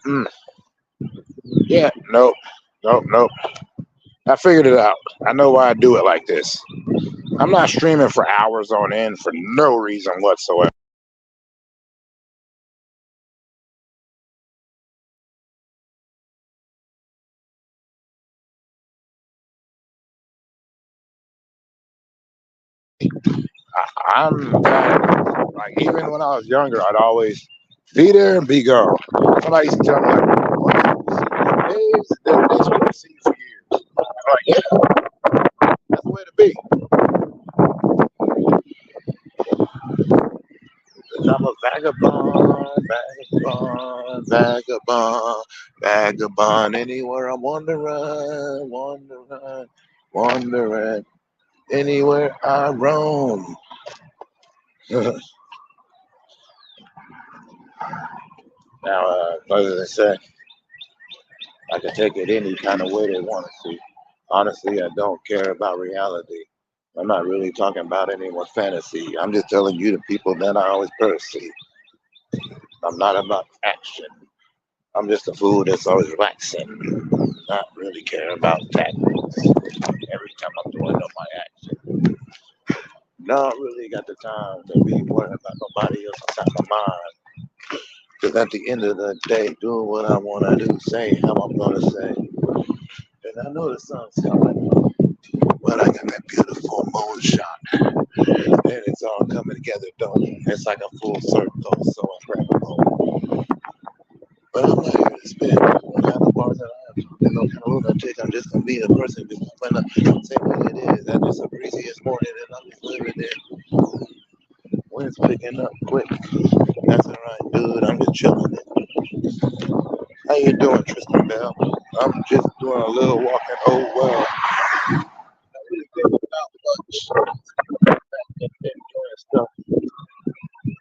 Mm, yeah, nope, nope, nope. I figured it out. I know why I do it like this. I'm not streaming for hours on end for no reason whatsoever. I'm that, like, even when I was younger, I'd always be there and be gone. Somebody used to tell me, like, what? You see your days? That's what I've seen for years. I'm like, yeah, that's the way to be. 'Cause I'm a vagabond, vagabond, vagabond, vagabond. Anywhere I'm wandering, wandering, wandering. Anywhere I roam. Now, other than say, I can take it any kind of way they want to see. Honestly, I don't care about reality. I'm not really talking about anyone's fantasy. I'm just telling you the people that I always perceive. I'm not about action. I'm just a fool that's always relaxing. Not really care about tactics. Every time I'm doing up my action. Not really got the time to be worried about nobody else outside my mind. Because at the end of the day, doing what I want to do, say how I'm going to say. And I know the sun's coming up, but I got that beautiful moon shot. And it's all coming together, don't it? It's like a full circle, so incredible. But I'm not here to spend what kind of bars that I have. You know, kind of lunatic. I'm just going to be a person who's going to say what it is. That's just a breeziest morning, and I'm just living it. Wind's picking up quick. That's all right, dude. I'm just chilling it. How you doing, Tristan Bell? I'm just doing a little walking. Oh, well. I really think about much. And doing stuff.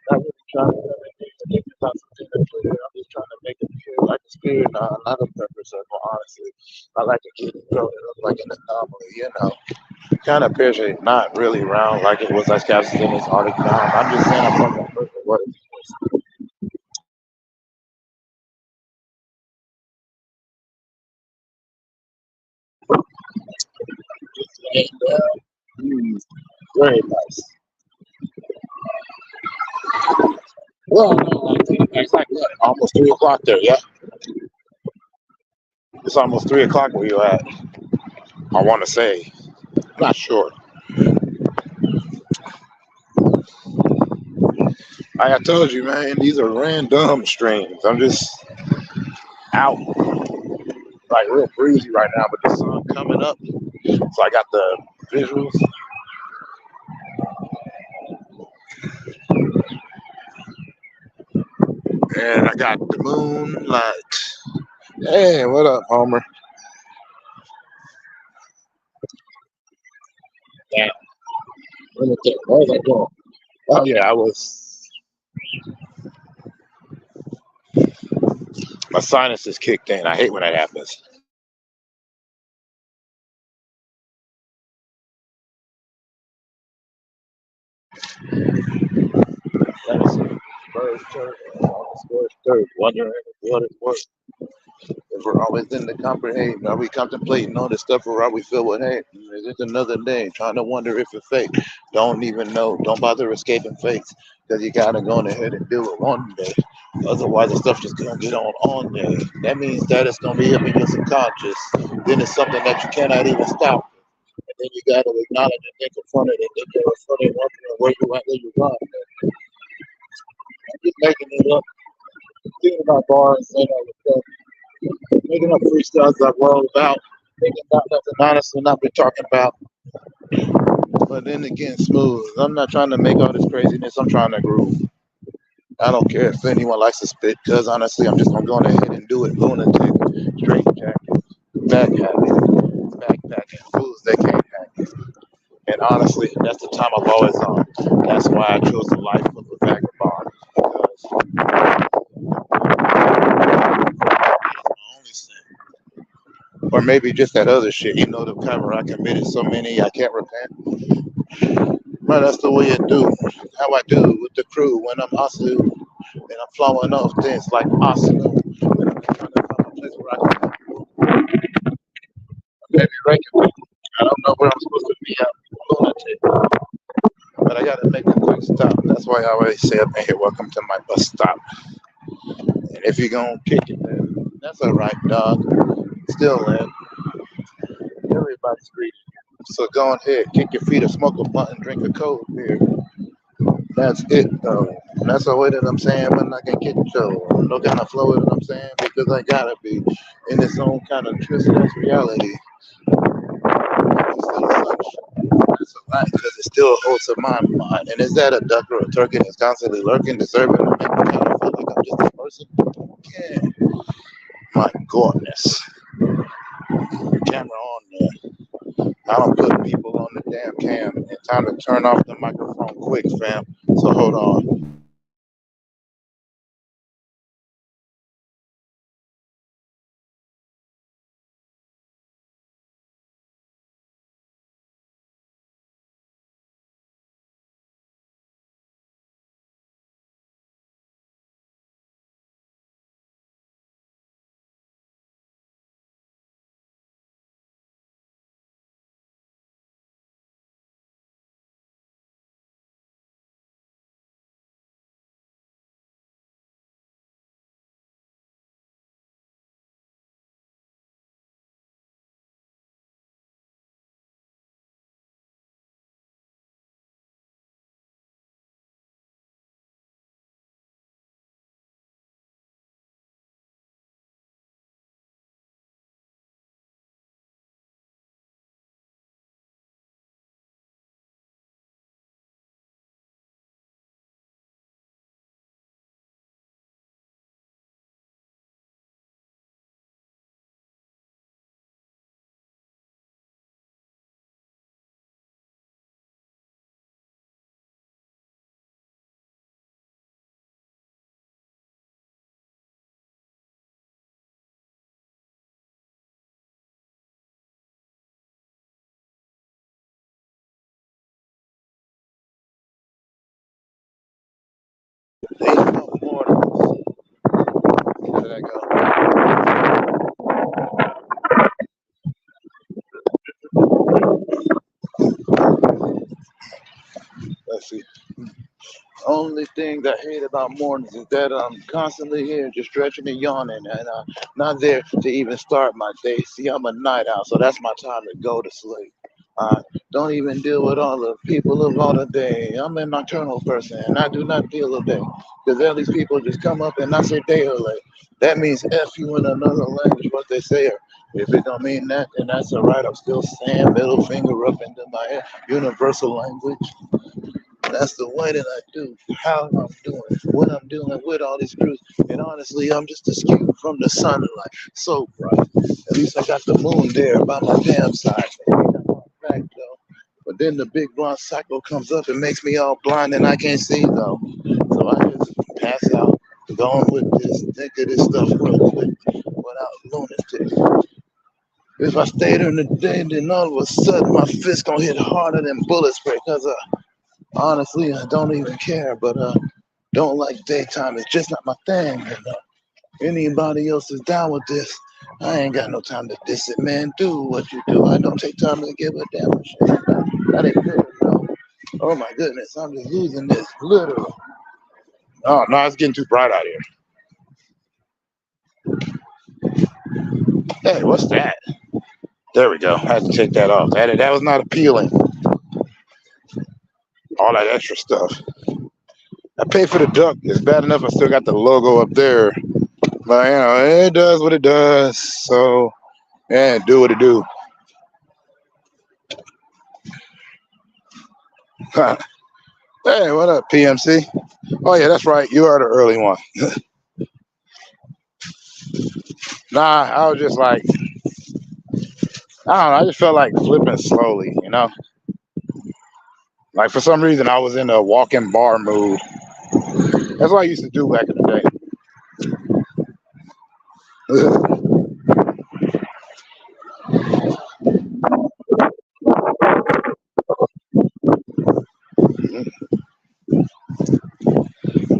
Not really trying to do anything. Thinking about something that's clear. I'm just trying to make it feel like a spirit, not a pepper circle, honestly. I like a kid growing up like an anomaly, you know. Kind of picture it not really round like it was like capsules in this Arctic down. I'm just saying I'm from that person. What it is. Just laying down. Mm, very nice. Well, no, it's like what? Almost 3 o'clock there, yeah? It's almost 3 o'clock where you at. I want to say. Not sure. Like I told you, man, these are random streams. I'm just out, like real breezy right now, but the sun coming up. So I got the visuals. And I got the moonlight. Hey, what up, Homer? Damn, let me think. Where was I going? Oh yeah, I was. My sinuses kicked in. I hate when that happens. Let me see. Birds chirp, birds chirp, wondering what it was. If we're always in the comprehend, are we contemplating all this stuff or are we filled with hate? Is it another day? Trying to wonder if it's fake. Don't even know. Don't bother escaping fakes. Because you gotta go ahead and do it one day. Otherwise the stuff just gonna get on there. That means that it's gonna be up in your subconscious. Then it's something that you cannot even stop. And then you gotta acknowledge it, then confront it, and then you're confronted wondering where you at, where you going. I'm just making it up, thinking about bars and all the stuff. Making up freestyles that we're all about. Thinking about nothing honestly not be talking about. But then again, smooth. I'm not trying to make all this craziness. I'm trying to groove. I don't care if anyone likes to spit, because honestly, I'm just gonna go ahead and do it. Lunatic, straight jacket, back habit, backpacking, fools that can't hack it. And honestly, that's the time I've always on. That's why I chose the life of a vagabond. Because it's my only sin. Or maybe just that other shit. You know, the cover I committed so many I can't repent. But that's the way I do. How I do with the crew when I'm hustle. and I'm flowing off things like Arsenal. And I'm trying to find a place where I can maybe regulate. I don't know where I'm supposed to be at, lunatic, but I gotta make a quick stop. That's why I always say up in here, welcome to my bus stop. And if you're gonna kick it, then that's all right, dog. Still, man, everybody's greedy. So go ahead, kick your feet or smoke a blunt and drink a cold beer. That's it, though. That's the way that I'm saying, but I can get you. No kind of flow, what I'm saying, because I gotta be in its own kind of twisted reality. It's still such. That's a lot because it still holds to my mind. And is that a duck or a turkey that's constantly lurking, deserving to make me kind of feel like I'm just a person? Yeah. My goodness. Camera on there. I don't put people on the damn cam. And time to turn off the microphone quick, fam. So hold on. Ain't no more. Where did I go? Let's see. Only thing I hate about mornings is that I'm constantly here just stretching and yawning and not there to even start my day. See, I'm a night owl, so that's my time to go to sleep. I don't even deal with all the people of all the day. I'm a nocturnal person and I do not deal with day. Because all these people just come up and I say day or late. That means F you in another language, what they say. If it don't mean that, then that's all right. I'm still saying middle finger up into my air. Universal language. That's the way that I do, how I'm doing, what I'm doing with all these crews. And honestly, I'm just askew from the sunlight, so bright. At least I got the moon there by my damn side. Maybe not my back though. But then the big blonde cycle comes up and makes me all blind and I can't see though. So I just pass out, going with this, think of this stuff real quick without lunatic. If I stay during the day, then all of a sudden my fist gonna hit harder than bullet spray because honestly, I don't even care, but don't like daytime. It's just not my thing. And, anybody else is down with this, I ain't got no time to diss it, man. Do what you do. I don't take time to give a damn shit. That ain't good enough. Oh my goodness, I'm just losing this, literally. Oh no, it's getting too bright out here. Hey, what's that? There we go. I had to take that off. That was not appealing. All that extra stuff. I paid for the duck. It's bad enough I still got the logo up there. But you know, it does what it does. So yeah, do what it do. Hey, what up, PMC? Oh yeah, that's right. You are the early one. Nah, I was just like, I don't know. I just felt like flipping slowly, you know. Like for some reason, I was in a walking bar mood. That's what I used to do back in the day.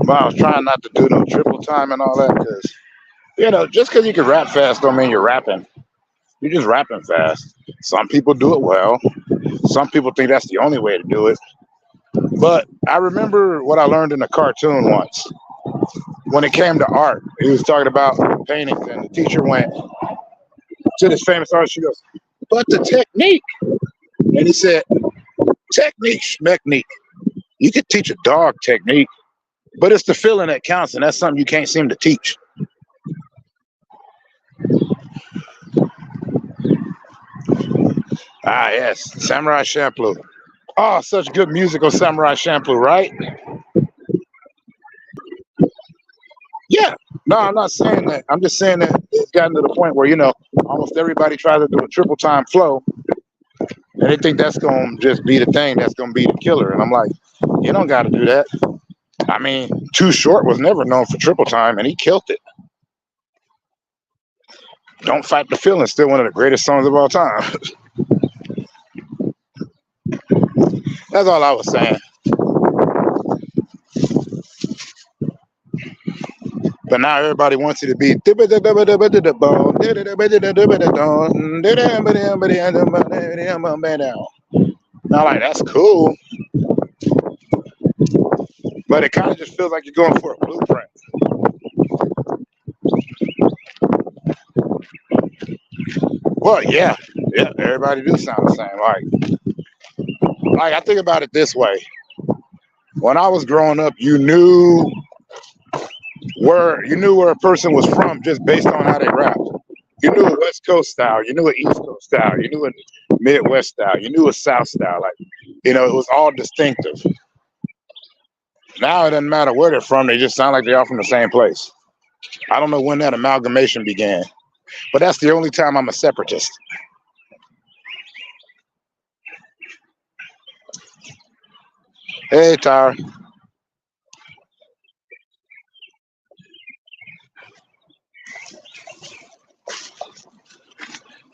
But I was trying not to do no triple time and all that because, just because you can rap fast don't mean you're rapping. You're just rapping fast. Some people do it well. Some people think that's the only way to do it. But I remember what I learned in a cartoon once. When it came to art, he was talking about paintings, and the teacher went to this famous artist. She goes, "But the technique," and he said, "Technique, schmechnique. You could teach a dog technique, but it's the feeling that counts, and that's something you can't seem to teach." Ah, yes, Samurai Champloo. Oh, such good music on Samurai Champloo, right? Yeah. No, I'm not saying that. I'm just saying that it's gotten to the point where, almost everybody tries to do a triple time flow, and they think that's going to just be the thing that's going to be the killer. And I'm like, you don't got to do that. I mean, Too Short was never known for triple time, and he killed it. Don't Fight the Feeling, still one of the greatest songs of all time. That's all I was saying. But now everybody wants you to be. Now, like, that's cool, but it kind of just feels like you're going for a blueprint. Well, yeah, everybody do sound the same. Like I think about it this way: when I was growing up, you knew where a person was from just based on how they rapped. You knew a West Coast style, you knew an East Coast style, you knew a Midwest style, you knew a South style. Like, it was all distinctive. Now it doesn't matter where they're from; they just sound like they're all from the same place. I don't know when that amalgamation began, but that's the only time I'm a separatist. Hey, Tyra.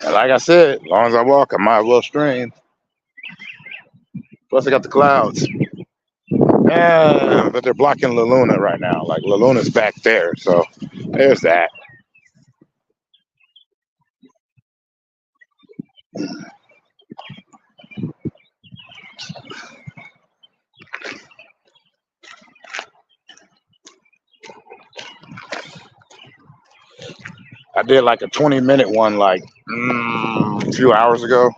And like I said, as long as I walk, I might as well stream. Plus, I got the clouds. Yeah, but they're blocking La Luna right now. Like, La Luna's back there, so there's that. I did like a 20-minute one like a few hours ago.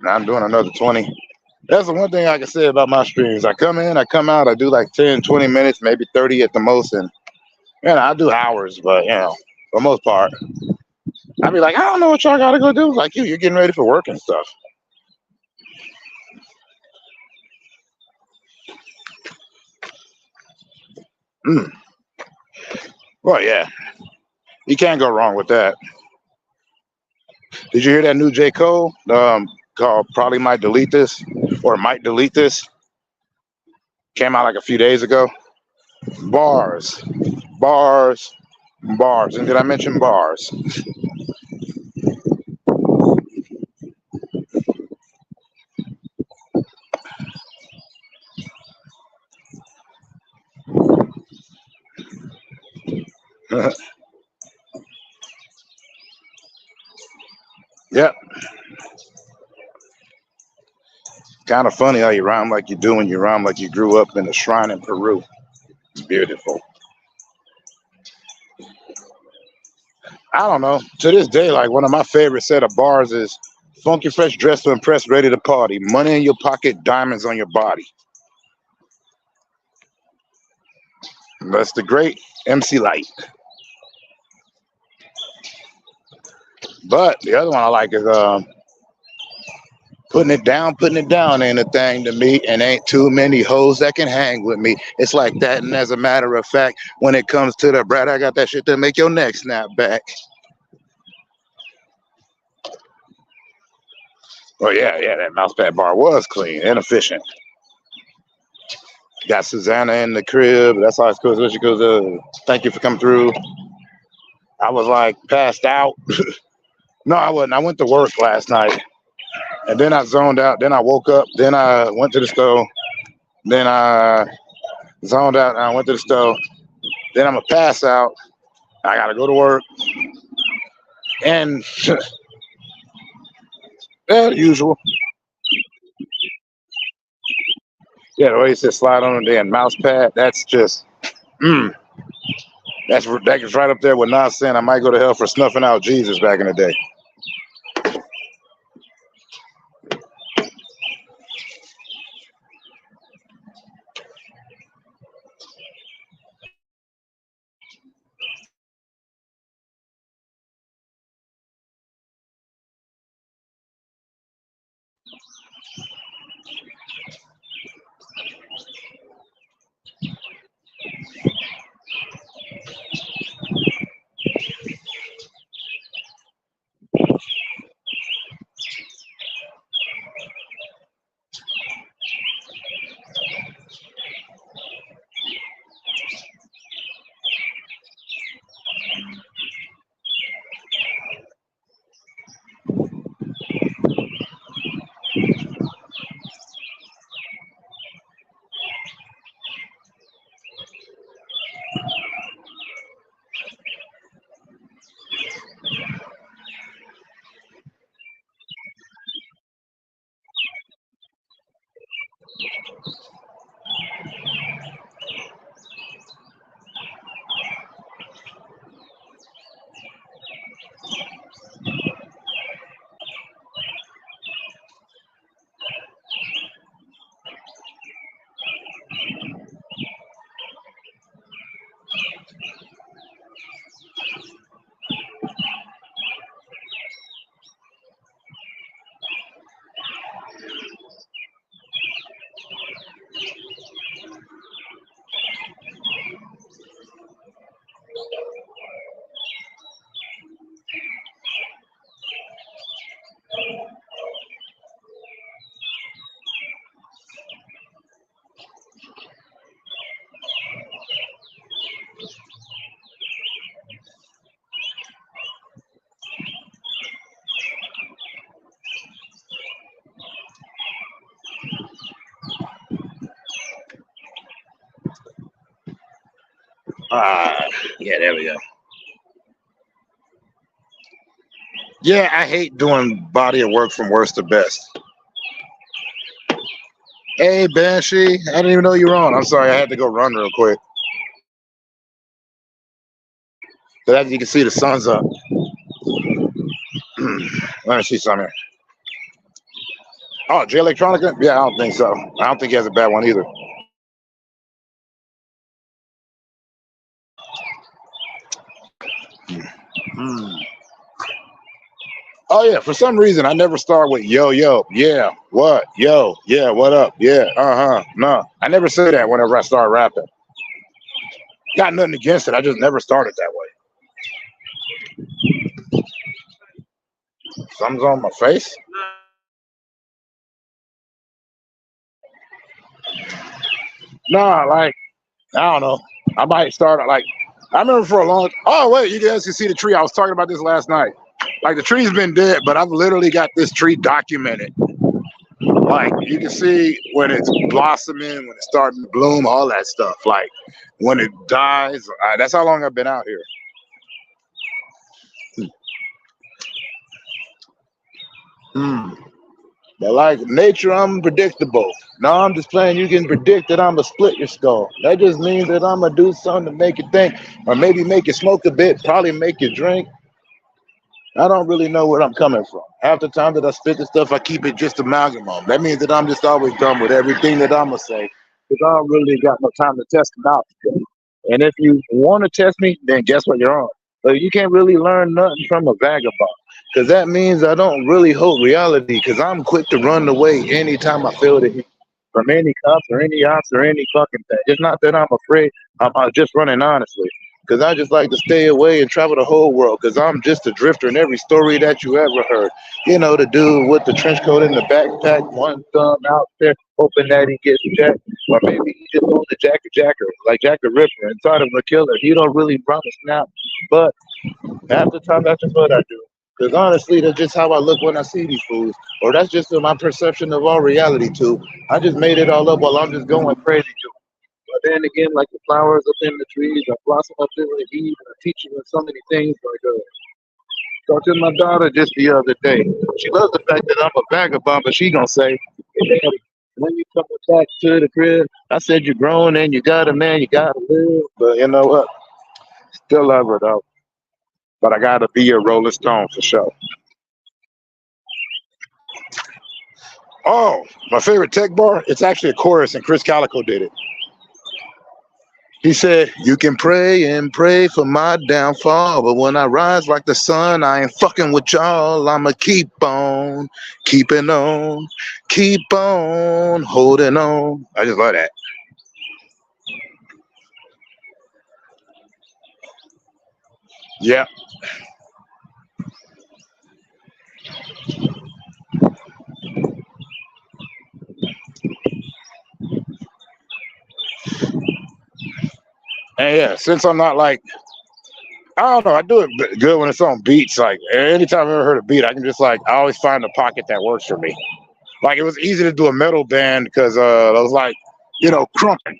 Now I'm doing another 20. That's the one thing I can say about my streams. I come in, I come out, I do like 10, 20 minutes, maybe 30 at the most. And, I do hours, but, for the most part, I'd be like, I don't know what y'all got to go do. Like, you're getting ready for work and stuff. Mm. Well, yeah, you can't go wrong with that. Did you hear that new J. Cole called Probably Might Delete This or Might Delete This? Came out like a few days ago. Bars, bars, bars. And did I mention bars? Yep. Kind of funny how you rhyme like you do when you rhyme like you grew up in a shrine in Peru. It's beautiful. I don't know. To this day, like one of my favorite set of bars is funky fresh dressed to impress, ready to party. Money in your pocket, diamonds on your body. That's the great MC Light. But the other one I like is putting it down ain't a thing to me, and ain't too many hoes that can hang with me. It's like that, and as a matter of fact, when it comes to the brat, I got that shit to make your neck snap back. Oh yeah, that mousepad bar was clean and efficient. Got Susanna in the crib. That's how it's cool. So she goes, thank you for coming through. I was like passed out. No, I wasn't. I went to work last night, and then I zoned out. Then I woke up. Then I went to the store. Then I zoned out. I went to the stove. Then I'm gonna pass out. I gotta go to work, and yeah, the usual. Yeah, the way you said slide on the damn mouse pad. That's just, mm, that's right up there with not saying I might go to hell for snuffing out Jesus back in the day. Ah, yeah, there we go. Yeah, I hate doing body of work from worst to best. Hey, Banshee, I didn't even know you were on. I'm sorry, I had to go run real quick. But as you can see, the sun's up. Let me see something. Oh, J Electronica? Yeah, I don't think so. I don't think he has a bad one either. Hmm. Oh yeah, for some reason I never start with yo yo, yeah, what, yo, yeah, what up, yeah, no. I never say that whenever I start rapping. Got nothing against it. I just never started that way. Something's on my face. Nah, like I don't know. I might start like I remember for a long. Oh wait, you guys can see the tree. I was talking about this last night. Like the tree's been dead, but I've literally got this tree documented. Like you can see when it's blossoming, when it's starting to bloom, all that stuff. Like when it dies. That's how long I've been out here. Hmm. But like nature, I'm predictable. No, I'm just playing. You can predict that I'm gonna split your skull. That just means that I'm gonna do something to make you think, or maybe make you smoke a bit, probably make you drink. I don't really know where I'm coming from. Half the time that I spit the stuff, I keep it just amalgamum. That means that I'm just always done with everything that I'm gonna say, because I don't really got no time to test them out. And if you want to test me, then guess what you're on. But you can't really learn nothing from a vagabond, because that means I don't really hold reality. Because I'm quick to run away anytime I feel the heat from any cops or any ops or any fucking thing. It's not that I'm afraid. I'm just running honestly. Because I just like to stay away and travel the whole world. Because I'm just a drifter in every story that you ever heard. You know, the dude with the trench coat in the backpack, one thumb out there, hoping that he gets checked. Or maybe he just owns a jacker, like Jack the Ripper, inside of a killer. He don't really promise now. But half the time, that's just what I do. Because honestly, that's just how I look when I see these fools. Or that's just my perception of all reality, too. I just made it all up while I'm just going crazy, too. But then again, like the flowers up in the trees, I blossom up in the heat, and I teach you so many things. Like, talked to my daughter just the other day. She loves the fact that I'm a vagabond, but she gonna say, "Hey, Daddy, when you coming back to the crib?" I said, "You're grown and you got a man, you gotta live." But you know what? Still love her though. But I gotta be a Rolling Stone for sure. Oh, my favorite tech bar? It's actually a chorus, and Chris Calico did it. He said, "You can pray and pray for my downfall, but when I rise like the sun, I ain't fucking with y'all. I'ma keeping on, keep on holding on." I just love that. Yeah. And yeah, since I'm not like, I don't know, I do it good when it's on beats. Like anytime I've ever heard a beat, I can just like, I always find a pocket that works for me. Like it was easy to do a metal band because I was like, crumping.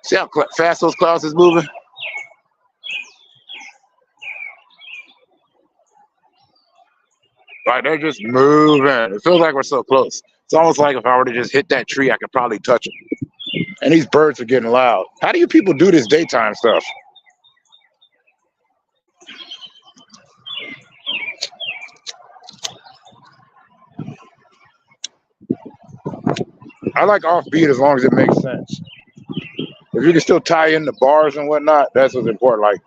See how fast those clouds is moving? Like they're just moving. It feels like we're so close. It's almost like if I were to just hit that tree, I could probably touch it. And these birds are getting loud. How do you people do this daytime stuff? I like offbeat as long as it makes sense. If you can still tie in the bars and whatnot, that's what's important. Like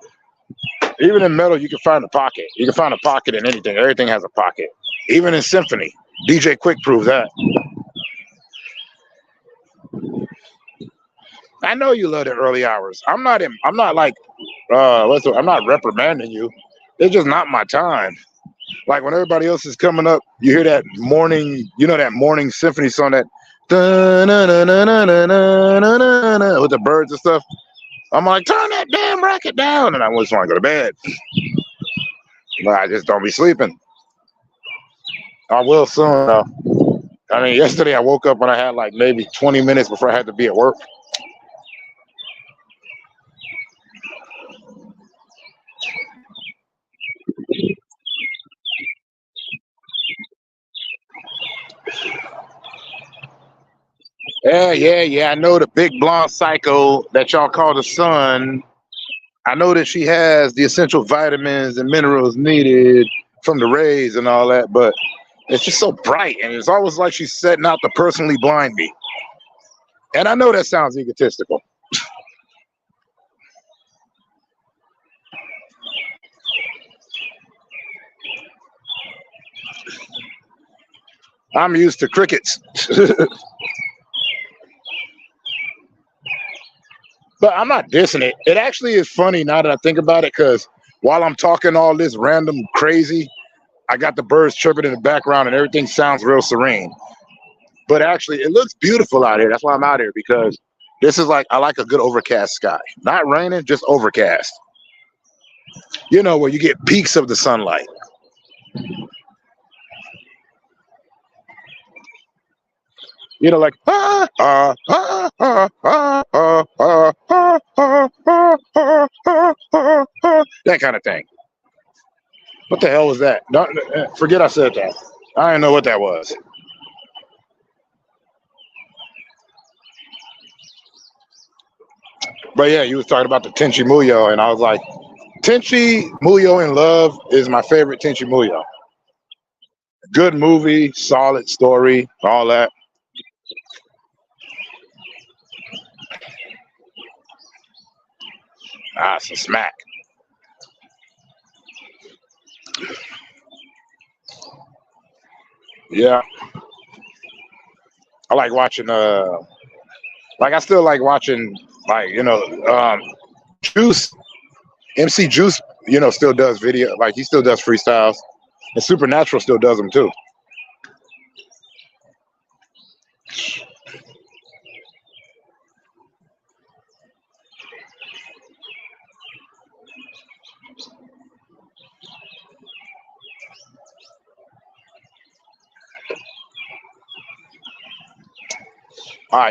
even in metal, you can find a pocket. You can find a pocket in anything. Everything has a pocket. Even in symphony, DJ Quick proves that. I know you love the early hours. I'm not in. I'm not like. I'm not reprimanding you. It's just not my time. Like when everybody else is coming up, you hear that morning. That morning symphony song that. With the birds and stuff. I'm like, turn that damn racket down, and I just want to go to bed. But I just don't be sleeping. I will soon though. I mean, yesterday I woke up when I had like maybe 20 minutes before I had to be at work. Yeah. I know the big blonde psycho that y'all call the sun. I know that she has the essential vitamins and minerals needed from the rays and all that, but it's just so bright, and it's always like she's setting out to personally blind me. And I know that sounds egotistical. I'm used to crickets. But I'm not dissing it. It actually is funny now that I think about it, because while I'm talking all this random crazy, I got the birds chirping in the background and everything sounds real serene. But actually, it looks beautiful out here. That's why I'm out here, because this is like, I like a good overcast sky. Not raining, just overcast. Where you get peaks of the sunlight. Like that kind of thing. What the hell was that? Don't, forget I said that. I didn't know what that was. But yeah, you was talking about the Tenchi Muyo, and I was like, Tenchi Muyo in Love is my favorite Tenchi Muyo. Good movie, solid story, all that. Some smack. Yeah, I like watching. I still like watching. Like Juice, MC Juice. Still does video. Like he still does freestyles, and Supernatural still does them too.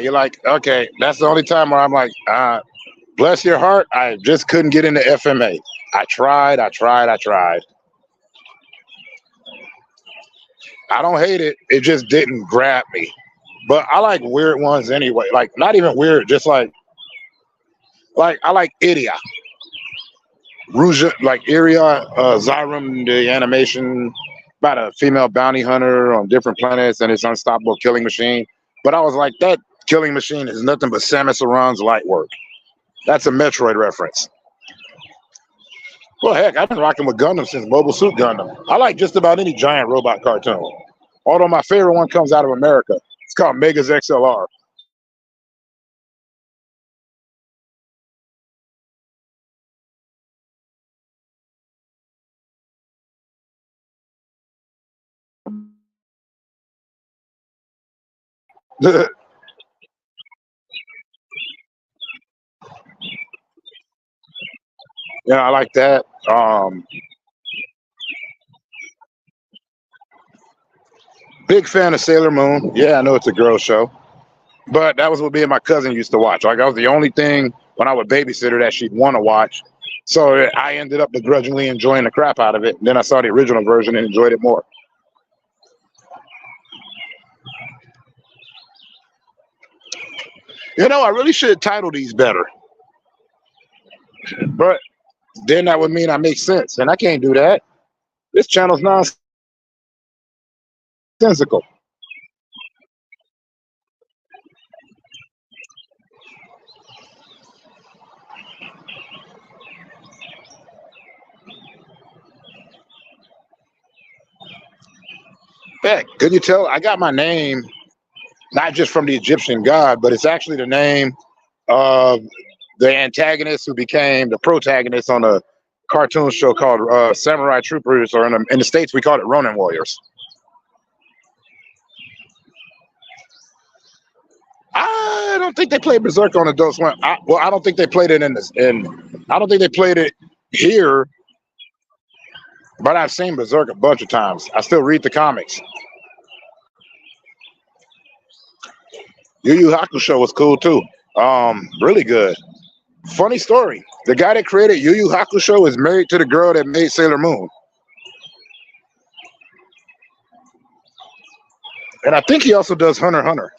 You're like, okay, that's the only time where I'm like, bless your heart, I just couldn't get into FMA. I tried, I tried, I tried. I don't hate it. It just didn't grab me. But I like weird ones anyway. Like not even weird, just like I like Iria. Rouge, like Iria, Zyrum, the animation about a female bounty hunter on different planets and his unstoppable killing machine. But I was like, that killing machine is nothing but Samus Aran's light work. That's a Metroid reference. Well, heck, I've been rocking with Gundam since Mobile Suit Gundam. I like just about any giant robot cartoon. Although my favorite one comes out of America. It's called Megas XLR. Yeah, I like that. Big fan of Sailor Moon. Yeah, I know it's a girl show, but that was what me and my cousin used to watch. Like, that was the only thing when I would babysit her that she'd want to watch. So I ended up begrudgingly enjoying the crap out of it. And then I saw the original version and enjoyed it more. I really should title these better, but then that would mean I make sense, and I can't do that. This channel's nonsensical. Heck, could you tell? I got my name not just from the Egyptian god, but it's actually the name of the antagonist who became the protagonist on a cartoon show called Samurai Troopers, or in the States we call it Ronin Warriors. I don't think they played Berserk on Adult Swim. I don't think they played it I don't think they played it here, but I've seen Berserk a bunch of times. I still read the comics. Yu Yu Hakusho was cool too. Really good. Funny story. The guy that created Yu Yu Hakusho is married to the girl that made Sailor Moon. And I think he also does Hunter x Hunter.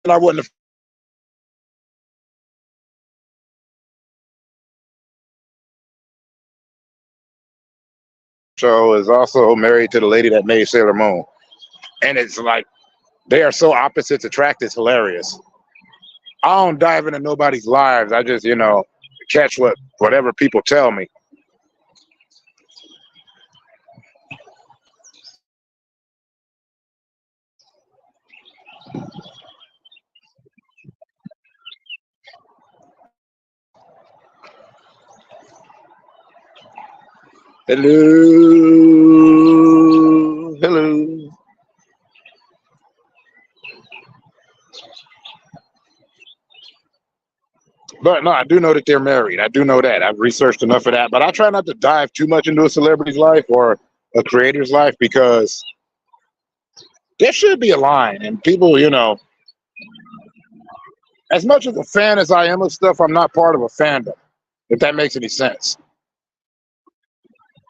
And I wouldn't have show is also married to the lady that made Sailor Moon. And it's like they are so opposites attract, it's hilarious. I don't dive into nobody's lives. I just, catch whatever people tell me. Hello. Hello. But no, I do know that they're married. I do know that. I've researched enough of that. But I try not to dive too much into a celebrity's life or a creator's life, because there should be a line. And people, as much of a fan as I am of stuff, I'm not part of a fandom, if that makes any sense.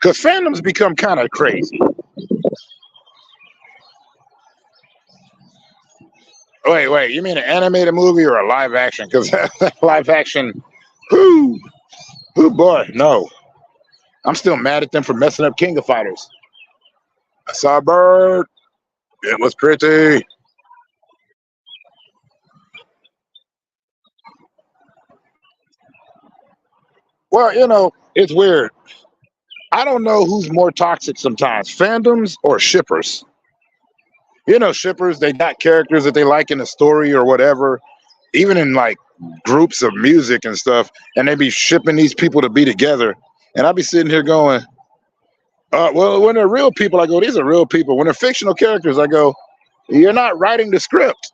Because fandoms become kind of crazy. Wait, you mean an animated movie or a live action? Because live action, whoo, boy, no. I'm still mad at them for messing up King of Fighters. I saw a bird. It was pretty. Well, it's weird. I don't know who's more toxic sometimes, fandoms or shippers. Shippers, they got characters that they like in a story or whatever, even in like groups of music and stuff, and they be shipping these people to be together. And I'll be sitting here going, Well, when they're real people, I go, these are real people. When they're fictional characters, I go, you're not writing the script.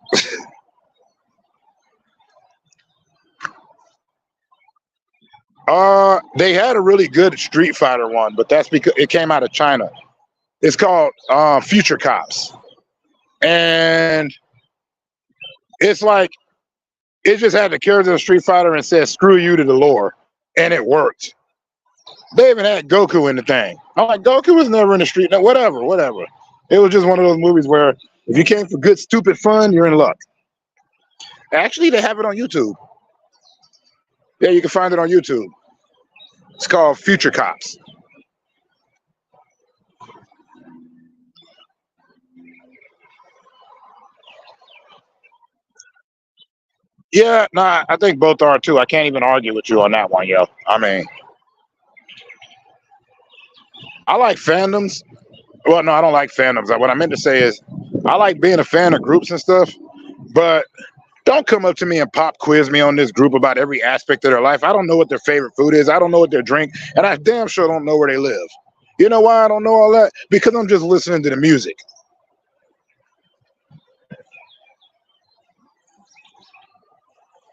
They had a really good Street Fighter one, but that's because it came out of China. It's called Future Cops, and it's like it just had the character of Street Fighter and said "screw you" to the lore, and it worked. They even had Goku in the thing. I'm like, Goku was never in the street. No, whatever, whatever. It was just one of those movies where if you came for good, stupid fun, you're in luck. Actually, they have it on YouTube. Yeah, you can find it on YouTube. It's called Future Cops. Yeah, nah, I think both are too. I can't even argue with you on that one, yo. I mean, I like fandoms. Well, no, I don't like fandoms. What I meant to say is, I like being a fan of groups and stuff, but don't come up to me and pop quiz me on this group about every aspect of their life. I don't know what their favorite food is. I don't know what they drink, and I damn sure don't know where they live. You know why I don't know all that? Because I'm just listening to the music.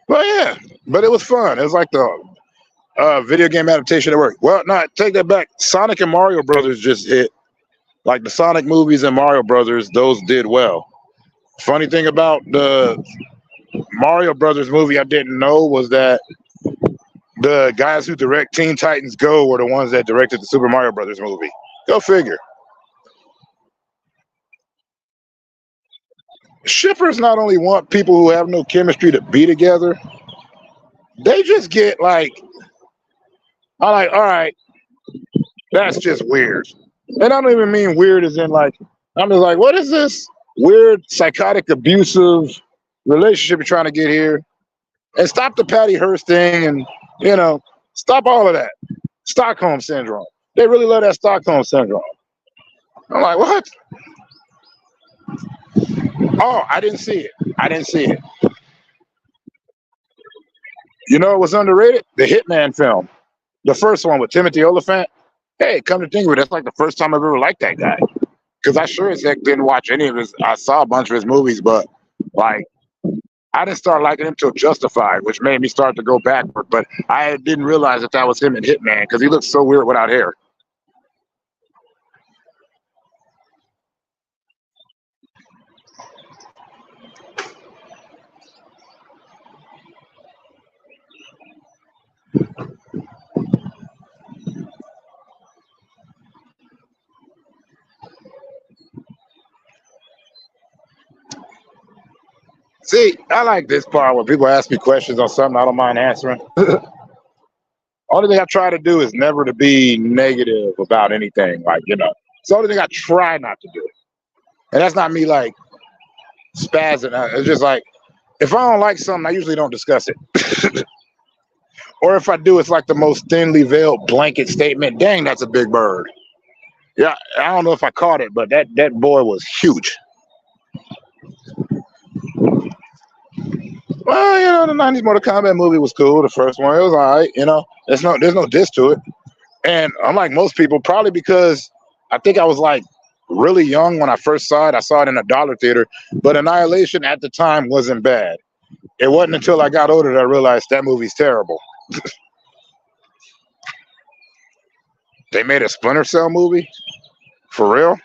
Well, yeah, but it was fun. It was like the video game adaptation that worked. Well, no, take that back. Sonic and Mario Brothers just hit. Like the Sonic movies and Mario Brothers, those did well. Funny thing about the Mario Brothers movie I didn't know was that the guys who direct Teen Titans Go were the ones that directed the Super Mario Brothers movie. Go figure. Shippers not only want people who have no chemistry to be together, they just get like, I'm like, all right, that's just weird. And I don't even mean weird as in like, I'm just like, what is this weird, psychotic, abusive relationship you're trying to get here? And stop the Patty Hearst thing and, stop all of that. Stockholm Syndrome. They really love that Stockholm Syndrome. I'm like, what? Oh, I didn't see it. I didn't see it. You know it was underrated? The Hitman film. The first one with Timothy Oliphant. Hey, come to think of it, that's like the first time I've ever liked that guy. Because I sure as heck didn't watch any of his. I saw a bunch of his movies, but like I didn't start liking him till Justified, which made me start to go backward. But I didn't realize that was him in Hitman because he looked so weird without hair. See, I like this part where people ask me questions on something I don't mind answering. Only thing I try to do is never to be negative about anything. Like, it's the only thing I try not to do. And that's not me like spazzing. It's just like, if I don't like something, I usually don't discuss it. Or if I do, it's like the most thinly veiled blanket statement. Dang, that's a big bird. Yeah, I don't know if I caught it, but that boy was huge. Well, the '90s Mortal Kombat movie was cool. The first one, it was all right. There's no diss to it. And unlike most people, probably because I think I was like really young when I first saw it. I saw it in a dollar theater, but Annihilation at the time wasn't bad. It wasn't until I got older that I realized that movie's terrible. They made a Splinter Cell movie? For real?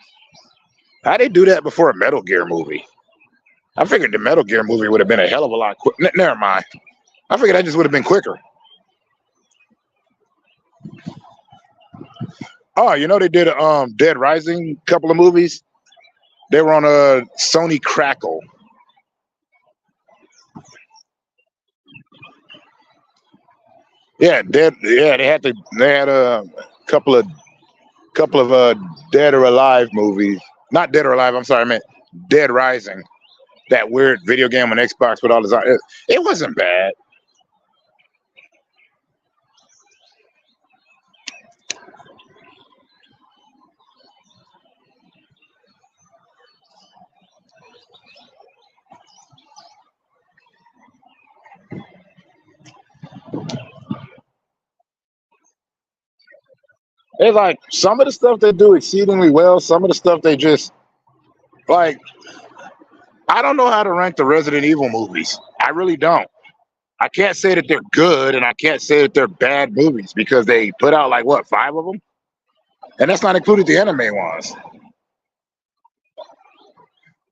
How'd they do that before a Metal Gear movie? I figured the Metal Gear movie would have been a hell of a lot quicker. Never mind. I figured that just would have been quicker. Oh, they did Dead Rising couple of movies. They were on a Sony Crackle. Yeah, dead. Yeah, they had a couple of Dead or Alive movies. Not Dead or Alive. I'm sorry, I meant Dead Rising. That weird video game on Xbox with all this. It wasn't bad. It's like some of the stuff they do exceedingly well. Some of the stuff they just like. I don't know how to rank the Resident Evil movies. I really don't. I can't say that they're good, and I can't say that they're bad movies because they put out like what 5 of them, and that's not included the anime ones.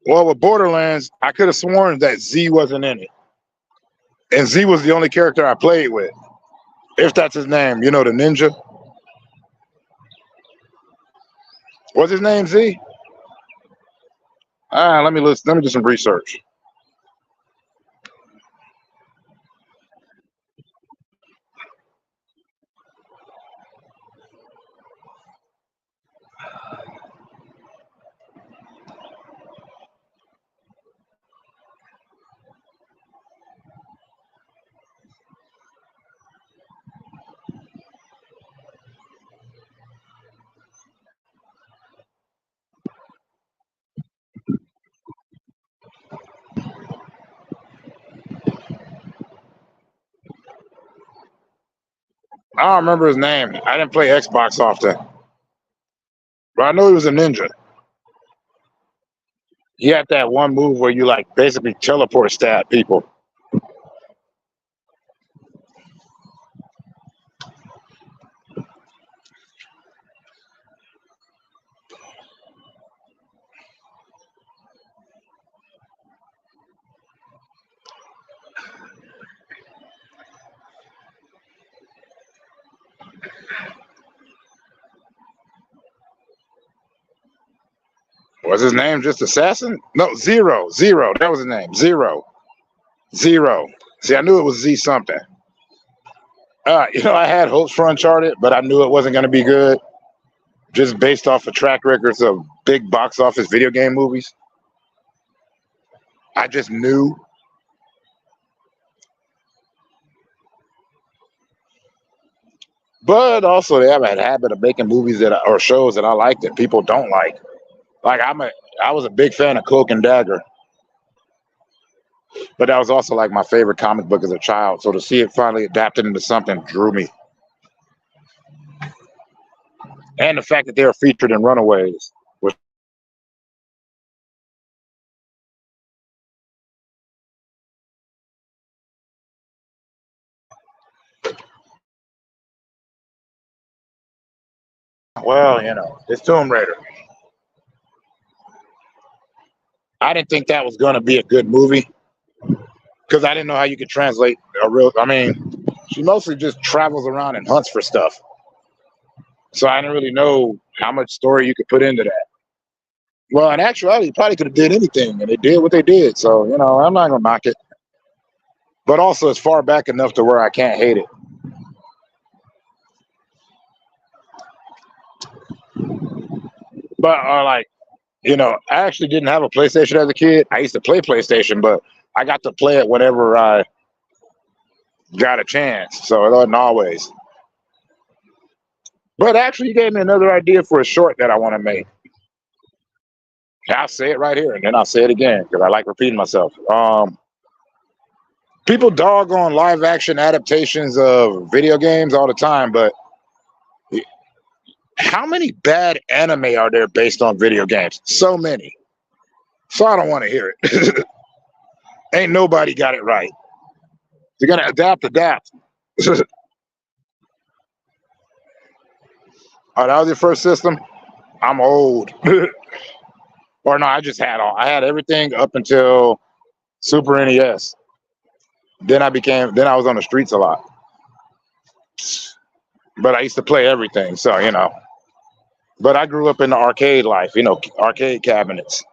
Well, with Borderlands, I could have sworn that Z wasn't in it, and Z was the only character I played with, if that's his name. You know, the ninja. What's his name? Z. Let me listen. Let me do some research. I don't remember his name. I didn't play Xbox often, but I know he was a ninja. He had that one move where you like basically teleport stat people. Was his name just Assassin? No, Zero. Zero. That was his name. Zero. Zero. See, I knew it was Z something. I had hopes for Uncharted, but I knew it wasn't going to be good, just based off of track records of big box office video game movies. I just knew. But also, they have a habit of making movies or shows that I like that people don't like. Like I was a big fan of Cloak and Dagger, but that was also like my favorite comic book as a child. So to see it finally adapted into something drew me, and the fact that they were featured in Runaways was well, it's Tomb Raider. I didn't think that was going to be a good movie because I didn't know how you could translate a real. I mean, she mostly just travels around and hunts for stuff. So I didn't really know how much story you could put into that. Well, in actuality, you probably could have did anything, and they did what they did. So I'm not gonna knock it. But also, it's far back enough to where I can't hate it. But I actually didn't have a PlayStation as a kid. I used to play PlayStation, but I got to play it whenever I got a chance. So it wasn't always. But actually, you gave me another idea for a short that I want to make. I'll say it right here, and then I'll say it again because I like repeating myself. People dog on live action adaptations of video games all the time, but how many bad anime are there based on video games? So many. So I don't want to hear it. Ain't nobody got it right. You're gonna adapt. Oh, that was your first system? I'm old. Or no, I had everything up until Super NES. Then I was on the streets a lot. But I used to play everything, so But I grew up in the arcade life, arcade cabinets.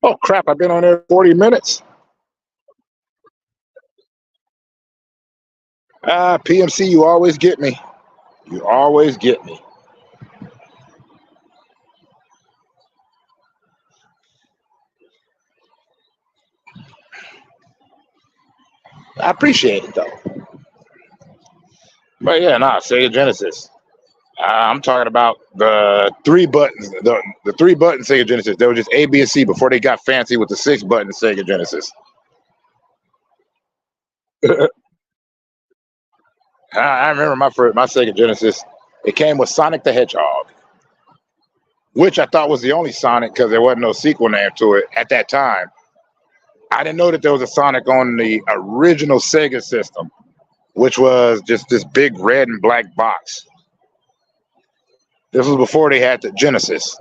Oh crap, I've been on there 40 minutes. PMC, you always get me. You always get me. I appreciate it though. But yeah, Sega Genesis. I'm talking about the 3 buttons, the 3-button Sega Genesis. They were just A, B, and C before they got fancy with the 6-button Sega Genesis. I remember my Sega Genesis. It came with Sonic the Hedgehog, which I thought was the only Sonic because there wasn't no sequel name to it at that time. I didn't know that there was a Sonic on the original Sega system, which was just this big red and black box. This was before they had the Genesis.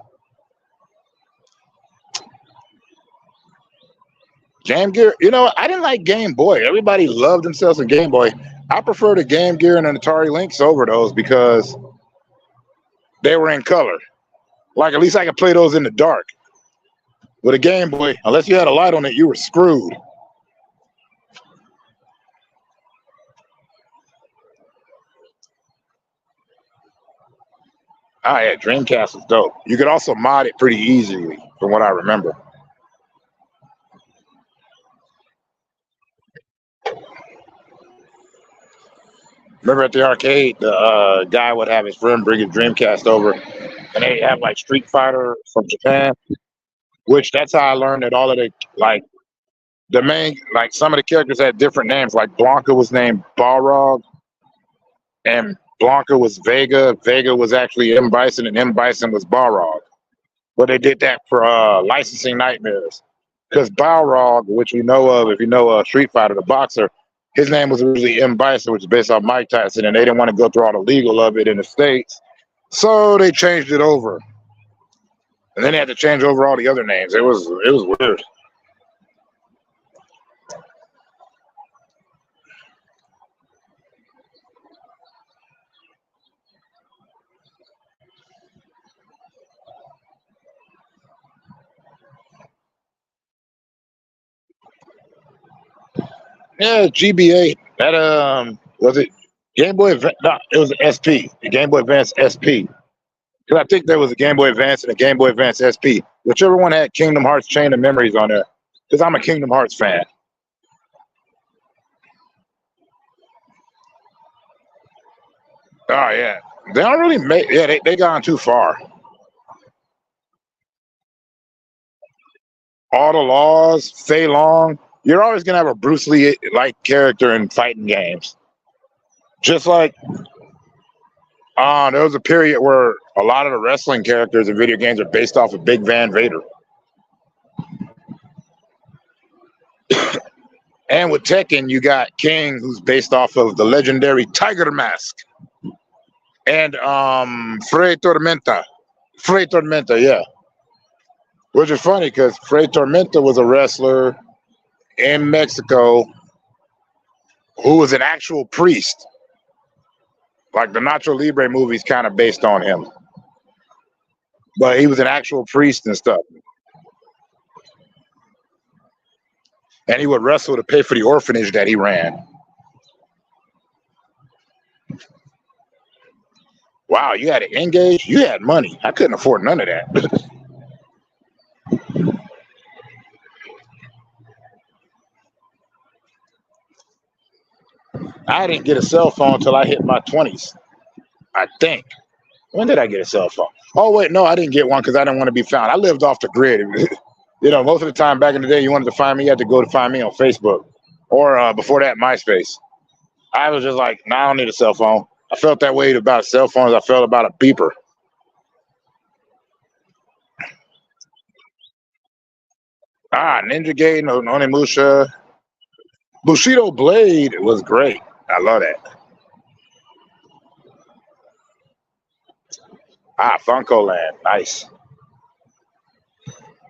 Game Gear, I didn't like Game Boy. Everybody loved themselves in Game Boy. I prefer the Game Gear and an Atari Lynx over those because they were in color. Like, at least I could play those in the dark. With a Game Boy, unless you had a light on it, you were screwed. Ah, yeah, Dreamcast was dope. You could also mod it pretty easily, from what I remember. Remember at the arcade, the guy would have his friend bring his Dreamcast over, and they have like Street Fighter from Japan, which that's how I learned that all of the main, like some of the characters had different names. Like Blanca was named Balrog, and Blanca was Vega. Vega was actually M. Bison, and M. Bison was Balrog. But they did that for licensing nightmares. Because Balrog, which we know of, if you know Street Fighter, the boxer, his name was originally M. Bison, which is based on Mike Tyson, and they didn't want to go through all the legal of it in the States. So they changed it over. And then they had to change over all the other names. It was weird. Yeah, GBA. That was it Game Boy Advance? No, it was an SP, the Game Boy Advance SP. Because I think there was a Game Boy Advance and a Game Boy Advance SP. Whichever one had Kingdom Hearts Chain of Memories on there. Because I'm a Kingdom Hearts fan. Oh yeah. They don't really make they gone too far. All the laws, Fei Long. You're always gonna have a Bruce Lee like character in fighting games. Just like there was a period where a lot of the wrestling characters in video games are based off of Big Van Vader. And with Tekken, you got King, who's based off of the legendary Tiger Mask. And Frey Tormenta. Frey Tormenta, yeah. Which is funny because Frey Tormenta was a wrestler in Mexico who was an actual priest. Like the Nacho Libre movie's kind of based on him. But he was an actual priest and stuff. And he would wrestle to pay for the orphanage that he ran. Wow, you had an engage? You had money. I couldn't afford none of that. I didn't get a cell phone until I hit my 20s, I think. When did I get a cell phone? Oh, wait, no, I didn't get one because I didn't want to be found. I lived off the grid. Most of the time back in the day, you wanted to find me, you had to go to find me on Facebook. Or before that, MySpace. I was just like, nah, I don't need a cell phone. I felt that way about cell phones. I felt about a beeper. Ninja Gaiden, Onimusha. Bushido Blade was great. I love that. Funko Land. Nice.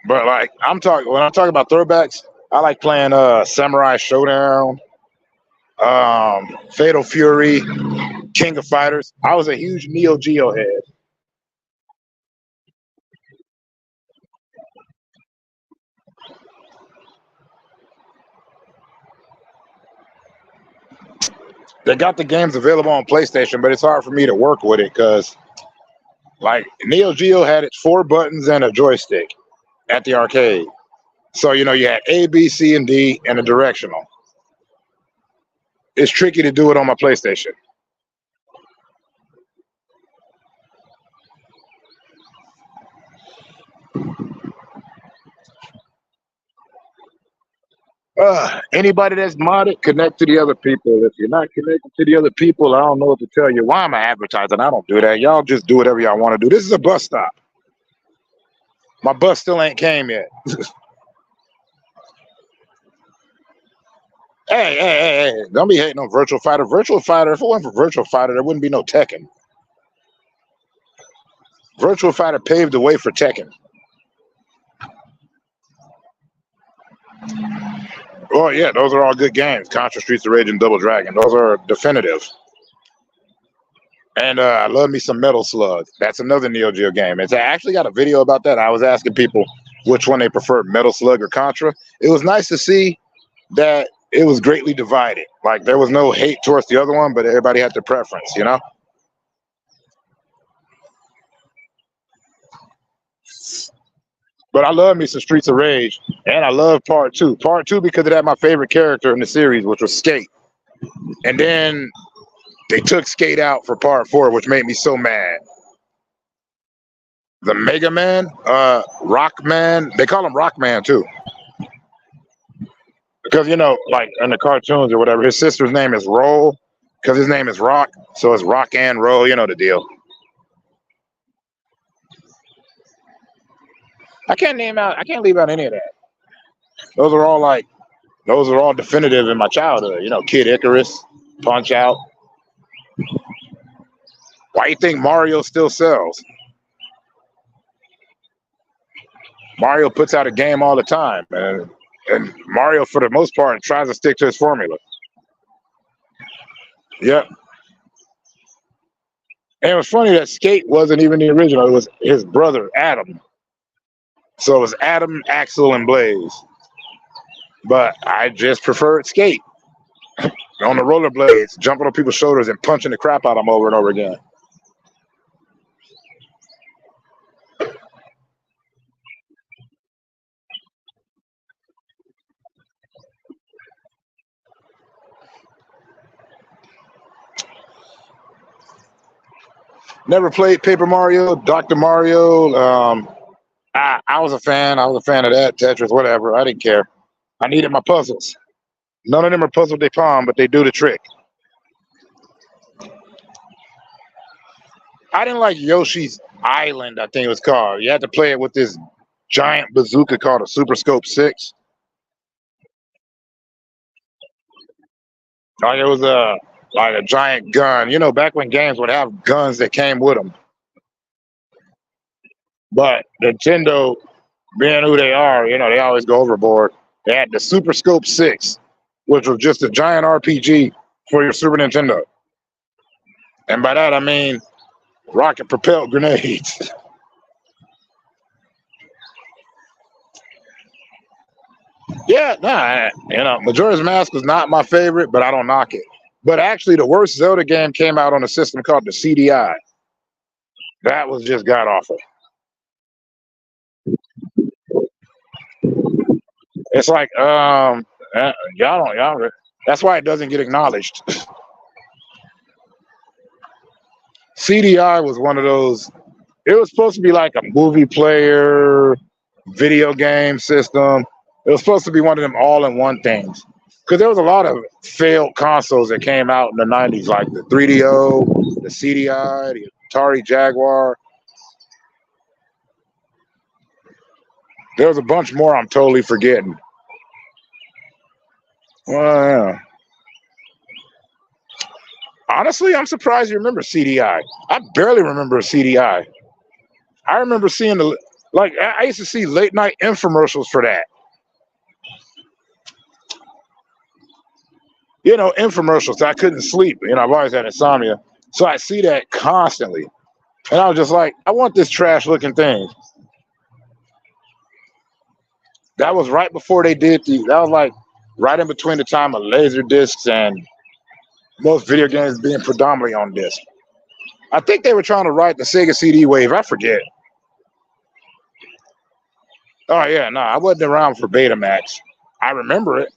But like when I'm talking about throwbacks, I like playing Samurai Showdown, Fatal Fury, King of Fighters. I was a huge Neo Geo head. They got the games available on PlayStation, but it's hard for me to work with it because like Neo Geo had its 4 buttons and a joystick at the arcade. So you had A, B, C, and D and a directional. It's tricky to do it on my PlayStation. Anybody that's modded, connect to the other people. If you're not connected to the other people, I don't know what to tell you. Why am I advertising? I don't do that. Y'all just do whatever y'all want to do. This is a bus stop. My bus still ain't came yet. Hey, don't be hating on Virtual Fighter. Virtual Fighter, if it wasn't for Virtual Fighter, there wouldn't be no Tekken. Virtual Fighter paved the way for Tekken. Oh, yeah, those are all good games. Contra, Streets of Rage, and Double Dragon. Those are definitive. And I love me some Metal Slug. That's another Neo Geo game. I actually got a video about that. I was asking people which one they preferred, Metal Slug or Contra. It was nice to see that it was greatly divided. Like, there was no hate towards the other one, but everybody had their preference, you know? But I love me some Streets of Rage, and I love Part 2. Part 2 because it had my favorite character in the series, which was Skate. And then they took Skate out for Part 4, which made me so mad. The Mega Man, Rockman, they call him Rockman too. Because, you know, like in the cartoons or whatever, his sister's name is Roll, because his name is Rock, so it's Rock and Roll, you know the deal. I can't leave out any of that. Those are all definitive in my childhood. You know, Kid Icarus, Punch Out. Why do you think Mario still sells? Mario puts out a game all the time, man. And Mario, for the most part, tries to stick to his formula. Yep. And it was funny that Skate wasn't even the original. It was his brother, Adam. So it was Adam, Axel, and Blaze. But I just preferred Skate. On the rollerblades, jumping on people's shoulders and punching the crap out of them over and over again. Never played Paper Mario, Dr. Mario. I was a fan. I was a fan of that. Tetris, whatever. I didn't care. I needed my puzzles. None of them are puzzle de palm, but they do the trick. I didn't like Yoshi's Island, I think it was called. You had to play it with this giant bazooka called a Super Scope 6. Like it was like a giant gun. You know, back when games would have guns that came with them. But Nintendo, being who they are, you know, they always go overboard. They had the Super Scope 6, which was just a giant RPG for your Super Nintendo. And by that, I mean rocket propelled grenades. Yeah, nah, you know, Majora's Mask was not my favorite, but I don't knock it. But actually, the worst Zelda game came out on a system called the CDI. That was just god awful. It's like, y'all. That's why it doesn't get acknowledged. CDI was one of those. It was supposed to be like a movie player, video game system. It was supposed to be one of them all-in-one things. Because there was a lot of failed consoles that came out in the 90s, like the 3DO, the CDI, the Atari Jaguar. There was a bunch more I'm totally forgetting. Well, yeah. Honestly, I'm surprised you remember CDI. I barely remember CDI. I remember seeing I used to see late night infomercials for that. You know, infomercials. I couldn't sleep. You know, I've always had insomnia. So I see that constantly. And I was just like, I want this trash looking thing. That was right before they did that was like right in between the time of laser discs and most video games being predominantly on disc. I think they were trying to ride the Sega CD wave. I forget. Oh, yeah, no, I wasn't around for Betamax. I remember it.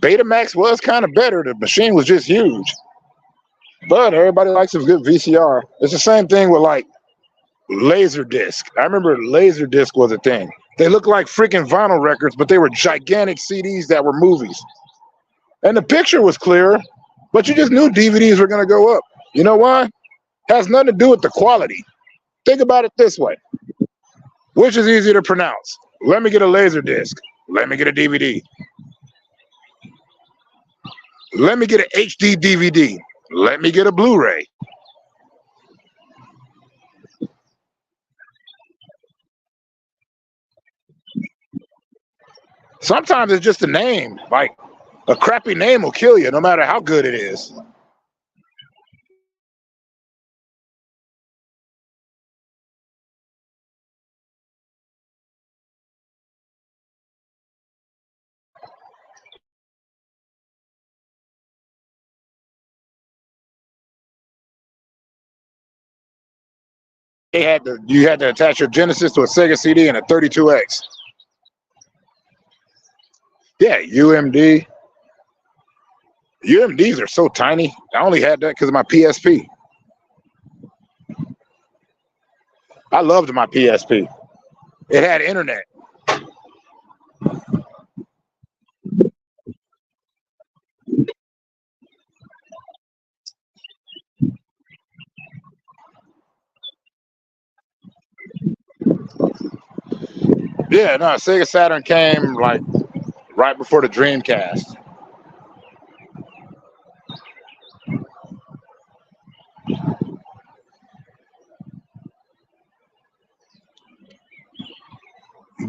Betamax was kind of better. The machine was just huge. But everybody likes a good VCR. It's the same thing with like Laser disc. I remember laser disc was a thing. They looked like freaking vinyl records, but they were gigantic CDs that were movies. And the picture was clearer, but you just knew DVDs were going to go up. You know why? Has nothing to do with the quality. Think about it this way. Which is easier to pronounce? Let me get a laser disc. Let me get a DVD. Let me get an HD DVD. Let me get a Blu-ray. Sometimes it's just a name. Like a crappy name will kill you no matter how good it is. You had to attach your Genesis to a Sega CD and a 32X. Yeah, UMD. UMDs are so tiny. I only had that because of my PSP. I loved my PSP. It had internet. Yeah, no, Sega Saturn came like right before the Dreamcast.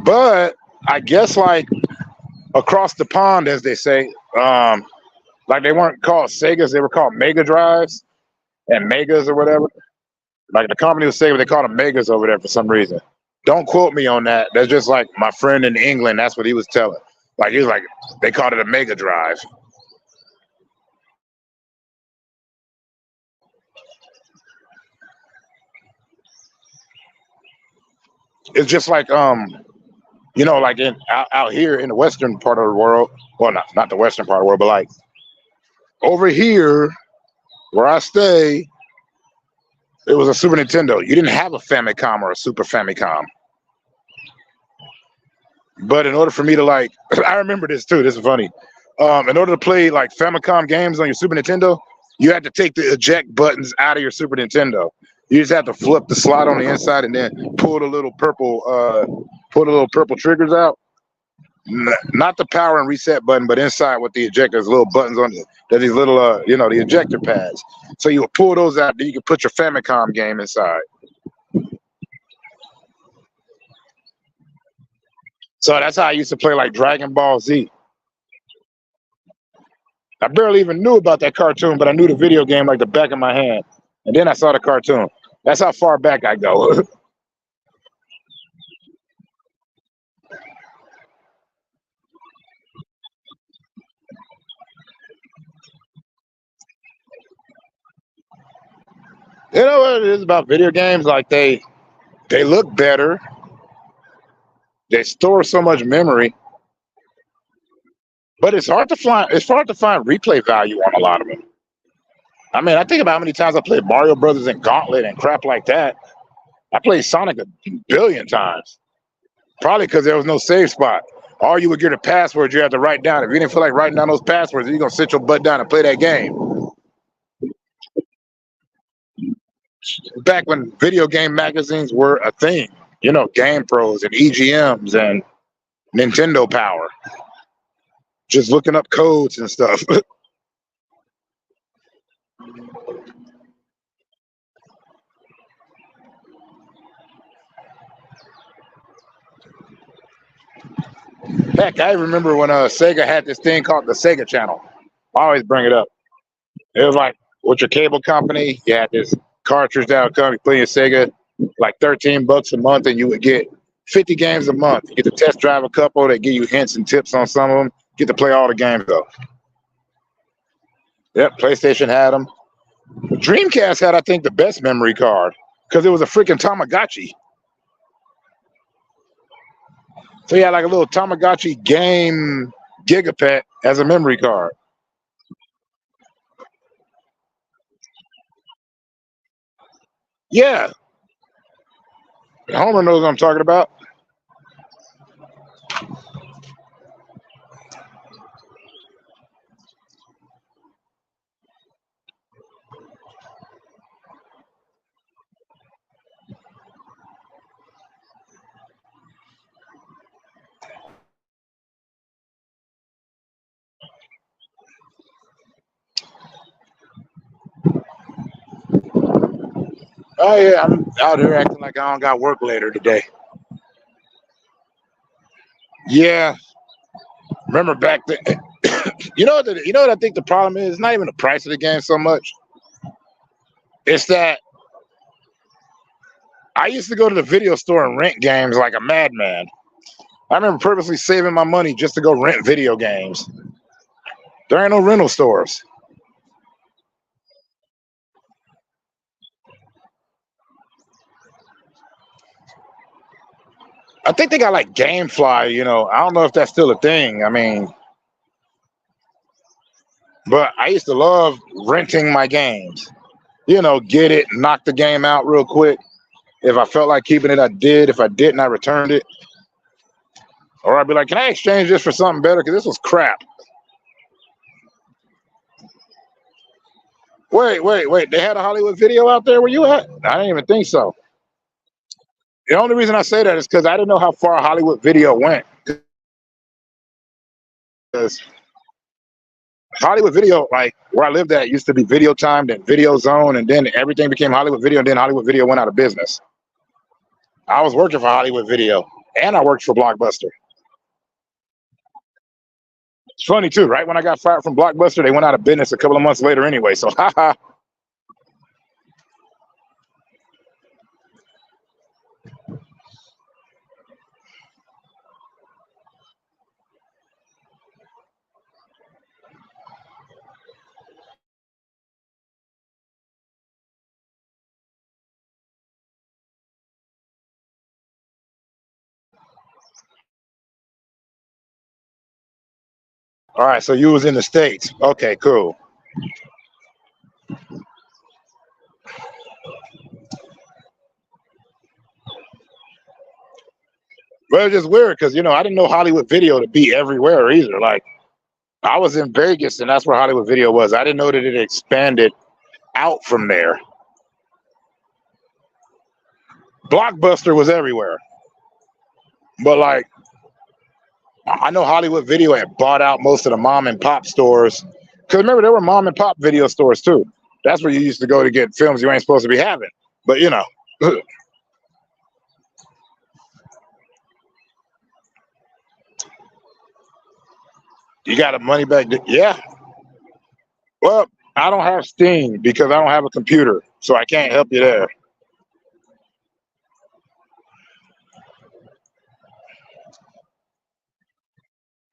But I guess like across the pond, as they say, like they weren't called Segas, they were called Mega Drives and Megas or whatever. Like the company was Sega, they called them Megas over there for some reason. Don't quote me on that. That's just like my friend in England. That's what he was telling. Like he was like, they called it a Mega Drive. It's just like you know, like out here in the western part of the world. Well, not the western part of the world, but like over here where I stay, it was a Super Nintendo. You didn't have a Famicom or a Super Famicom. But in order for me to like, I remember this too. This is funny. In order to play like Famicom games on your Super Nintendo, you had to take the eject buttons out of your Super Nintendo. You just have to flip the slot on the inside and then pull the little purple triggers out. Not the power and reset button, but inside with the ejectors, little buttons on it. There's these little, you know, the ejector pads. So you would pull those out, then you can put your Famicom game inside. So that's how I used to play like Dragon Ball Z. I barely even knew about that cartoon, but I knew the video game like the back of my hand. And then I saw the cartoon. That's how far back I go. You know what it is about video games? Like they look better. They store so much memory, but it's hard to find. It's hard to find replay value on a lot of them. I mean, I think about how many times I played Mario Brothers and Gauntlet and crap like that. I played Sonic a billion times, probably because there was no save spot. Or you would get a password you had to write down. If you didn't feel like writing down those passwords, you're gonna sit your butt down and play that game. Back when video game magazines were a thing, you know, Game Pros and EGMs and Nintendo Power. Just looking up codes and stuff. Heck, I remember when Sega had this thing called the Sega Channel. I always bring it up. It was like with your cable company, you had this cartridge that would come, you play your Sega, like $13 a month, and you would get 50 games a month. You get to test drive a couple, they give you hints and tips on some of them. You get to play all the games though. Yep, PlayStation had them. Dreamcast had, I think, the best memory card because it was a freaking Tamagotchi. So you had like a little Tamagotchi game gigapet as a memory card. Yeah. Homer knows what I'm talking about. Oh yeah, I'm out here acting like I don't got work later today. Yeah, remember back then. You know what I think the problem is? It's not even the price of the game so much. It's that I used to go to the video store and rent games like a madman. I remember purposely saving my money just to go rent video games. There ain't no rental stores. I think they got like GameFly, I don't know if that's still a thing. I mean, but I used to love renting my games. Get it, knock the game out real quick. If I felt like keeping it, I did. If I didn't, I returned it. Or I'd be like, can I exchange this for something better? Because this was crap. Wait. They had a Hollywood Video out there where you at? I didn't even think so. The only reason I say that is because I didn't know how far Hollywood Video went. Because Hollywood Video, like where I lived at, used to be Video Time, then Video Zone, and then everything became Hollywood Video, and then Hollywood Video went out of business. I was working for Hollywood Video, and I worked for Blockbuster. It's funny too, right? When I got fired from Blockbuster, they went out of business a couple of months later anyway. So, haha. All right, so you was in the States. Okay, cool. Well, it's just weird because I didn't know Hollywood Video to be everywhere either. Like I was in Vegas, and that's where Hollywood Video was. I didn't know that it expanded out from there. Blockbuster was everywhere, but like I know Hollywood Video had bought out most of the mom and pop stores. Because remember, there were mom and pop video stores too. That's where you used to go to get films you ain't supposed to be having. But you got a money back. Yeah. Well, I don't have Steam because I don't have a computer, so I can't help you there.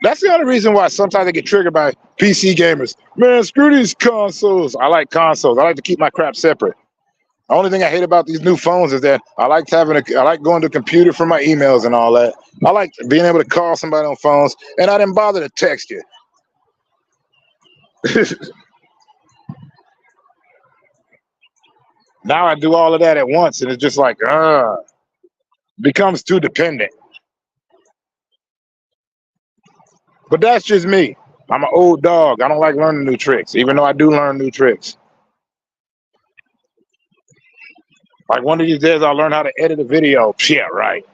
That's the only reason why sometimes I get triggered by PC gamers. Man, screw these consoles. I like consoles. I like to keep my crap separate. The only thing I hate about these new phones is that I like going to a computer for my emails and all that. I like being able to call somebody on phones, and I didn't bother to text you. Now I do all of that at once, and it's just like, becomes too dependent. But that's just me. I'm an old dog. I don't like learning new tricks, even though I do learn new tricks. Like one of these days, I'll learn how to edit a video. Yeah, right.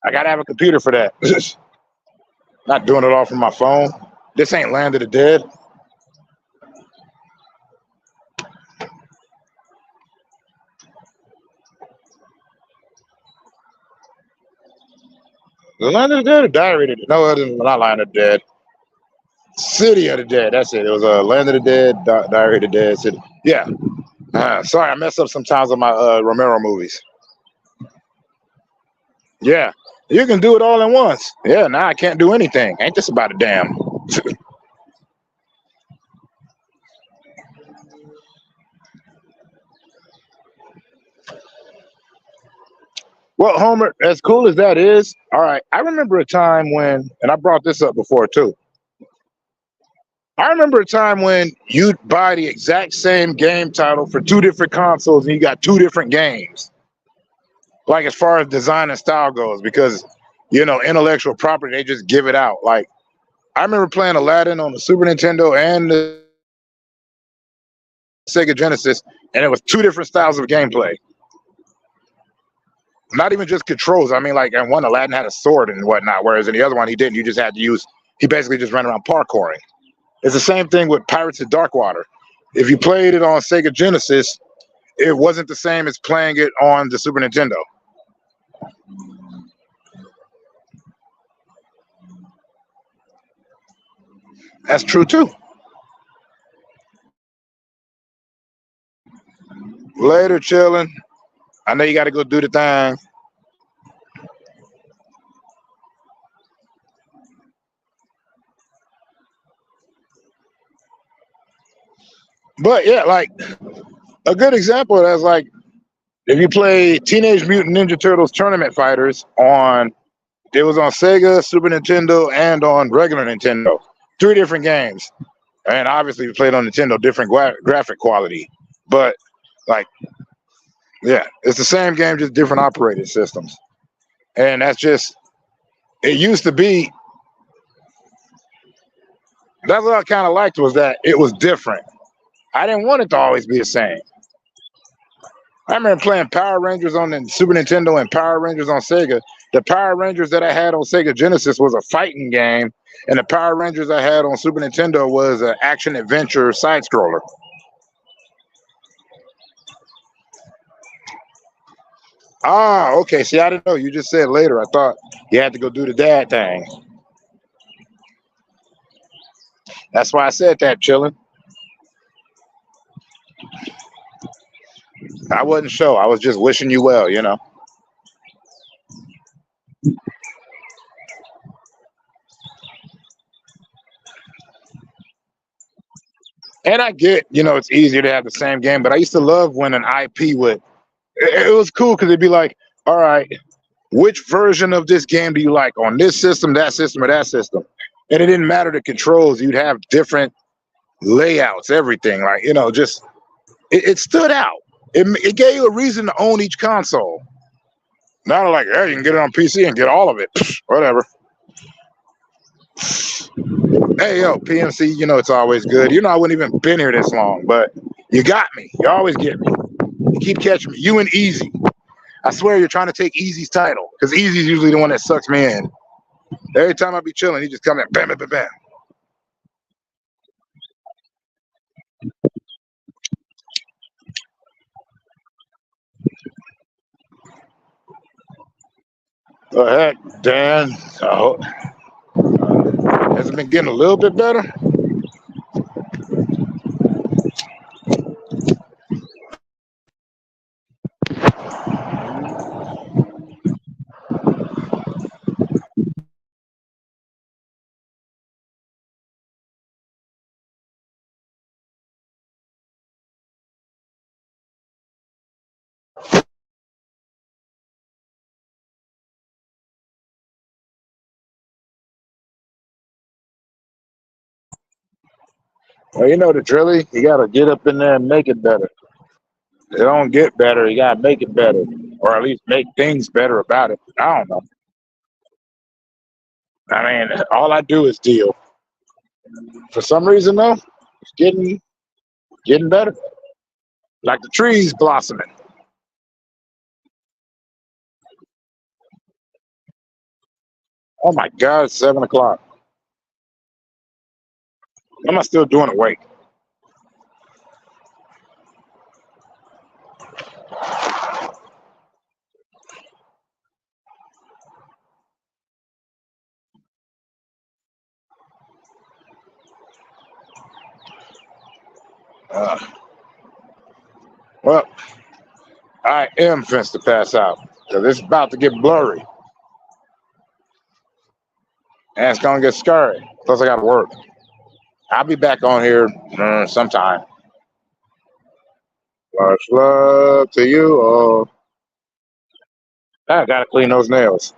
I gotta have a computer for that. Not doing it all from my phone. This ain't Land of the Dead. The Land of the Dead or Diary of the Dead? No, it is not Land of the Dead. City of the Dead. That's it. It was a Land of the Dead, Diary of the Dead. City. Yeah. Sorry, I mess up sometimes on my Romero movies. Yeah. You can do it all at once. Yeah, now I can't do anything. Ain't this about a damn? Well, Homer, as cool as that is, all right, I remember a time when, and I brought this up before too. I remember a time when you'd buy the exact same game title for two different consoles and you got two different games. like as far as design and style goes, because intellectual property, they just give it out. Like I remember playing Aladdin on the Super Nintendo and the Sega Genesis, and it was two different styles of gameplay. Not even just controls. I mean, like, in one, Aladdin had a sword and whatnot, whereas in the other one, he didn't. You just had to use. He basically just ran around parkouring. It's the same thing with Pirates of Darkwater. If you played it on Sega Genesis, it wasn't the same as playing it on the Super Nintendo. That's true too. Later, chilling. I know you got to go do the thing. But yeah, like a good example of that is like if you play Teenage Mutant Ninja Turtles Tournament Fighters on, it was on Sega, Super Nintendo, and on regular Nintendo. 3 different games. And obviously, we played on Nintendo, different graphic quality. But like, yeah, it's the same game, just different operating systems. And that's just, it used to be, that's what I kind of liked, was that it was different. I didn't want it to always be the same. I remember playing Power Rangers on the Super Nintendo and Power Rangers on Sega. The Power Rangers that I had on Sega Genesis was a fighting game, and the Power Rangers I had on Super Nintendo was an action adventure side scroller. Ah, okay. See, I didn't know. You just said later. I thought you had to go do the dad thing. That's why I said that, chilling. I wasn't sure. I was just wishing you well, And I get, it's easier to have the same game, but I used to love when an IP would, it was cool because it'd be like, all right, which version of this game do you like on this system, that system, or that system? And it didn't matter the controls. You'd have different layouts, everything. Like, just, it stood out. It gave you a reason to own each console. Not like, hey, you can get it on PC and get all of it. Whatever. Hey, yo, PMC, it's always good. I wouldn't even been here this long, but you got me. You always get me. You keep catching me. You and Easy. I swear you're trying to take Easy's title, because Easy's usually the one that sucks me in. Every time I be chilling, he just come in, bam, bam, bam, bam. The heck, Dan? Oh, has it been getting a little bit better? Well, the drilly, you got to get up in there and make it better. It don't get better. You got to make it better, or at least make things better about it. I don't know. I mean, all I do is deal. For some reason, though, it's getting better. Like the trees blossoming. Oh my God, it's 7 o'clock. Am I still doing awake? Uh, well, I am fenced to pass out because it's about to get blurry and it's gonna get scary. Plus, I got to work. I'll be back on here sometime. Much love to you all. I gotta clean those nails.